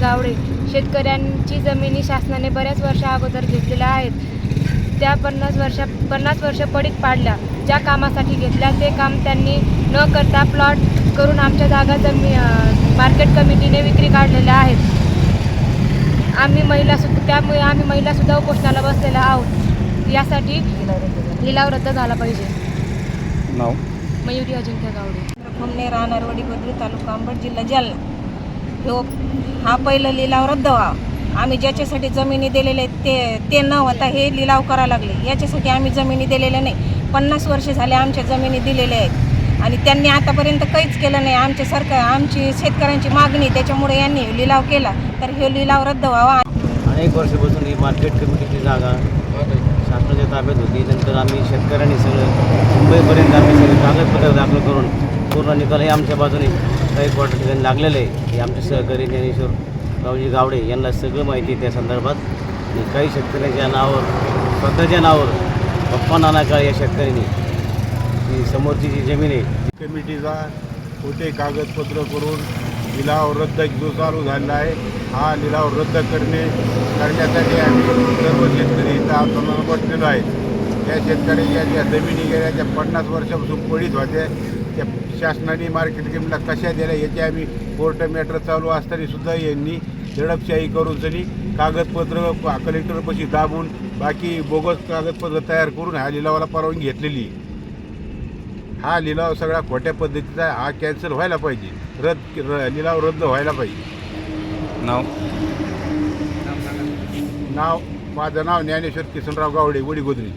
गावडे शेतकऱ्यांची जमिनी शासनाने बऱ्याच वर्षा अगोदर घेतलेल्या आहेत। त्या 50 वर्ष पडीक पाडल्या। ज्या कामासाठी घेतल्या ते काम त्यांनी न करता प्लॉट करून आमच्या जागा मार्केट कमिटीने विक्री काढलेल्या आहेत। त्यामुळे आम्ही महिलासुद्धा उपोषणाला बसलेल्या आहोत। यासाठी लिलाव रद्द झाला पाहिजे। नाव मयुरी अजिंक्य गावडे, फुमणे, राहणार वडी बुद्रुक, तालुका अंबड, जिल्हा जालना। हा पहिला लिलाव रद्द व्हावा। आम्ही ज्याच्यासाठी जमिनी दिलेले आहेत ते न होता हे लिलाव करायला लागले। याच्यासाठी आम्ही जमिनी दिलेल्या नाही। 50 वर्ष झाले आमच्या जमिनी दिलेल्या आहेत आणि त्यांनी आतापर्यंत काहीच केलं नाही। आमची शेतकऱ्यांची मागणी, त्याच्यामुळे यांनी लिलाव केला, तर हे लिलाव रद्द व्हावा। अनेक वर्षापासून ही मार्केट कमिटीची जागा शासनाच्या ताब्यात होती। नंतर आम्ही शेतकऱ्यांनी सगळं मुंबईपर्यंत आम्ही सगळे कागदपत्र दाखल करून पूर्ण निकालही आमच्या बाजूने काही कोर्टा ठिकाणी लागलेलं आहे की आमचे सहकारी ज्ञानेश्वर रावजी गावडे यांना सगळं माहिती आहे त्या संदर्भात। आणि काही शेतकऱ्यांच्या नावावर, स्वतःच्या नावावर पप्पा नाना काळ या शेतकऱ्यांनी ही समोरची जी जमीन आहे कमिटीचा खोटे कागदपत्र करून लिलाव रद्द जो चालू झालेला आहे, हा लिलाव रद्द करण्यासाठी आम्ही सर्व शेतकरी इथं आंदोलनाला बसलेलो आहेत। या शेतकऱ्याच्या ज्या जमिनी गेल्या त्या 50 वर्षापासून पडीत होत्या, त्या शासनाने मार्केट कमिटीला कशा दिल्या याची आम्ही कोर्ट मॅटर चालू असताना सुद्धा यांनी दडपशाही करून सनी कागदपत्र कलेक्टरपाशी दाबून बाकी बोगस कागदपत्र तयार करून ह्या लिलावाला परवानगी घेतलेली। हा लिलाव सगळा खोट्या पद्धतीचा, हा कॅन्सल व्हायला पाहिजे, लिलाव रद्द व्हायला पाहिजे। नाव माझं नाव ज्ञानेश्वर किसनराव गावडे, वडी गोदरी।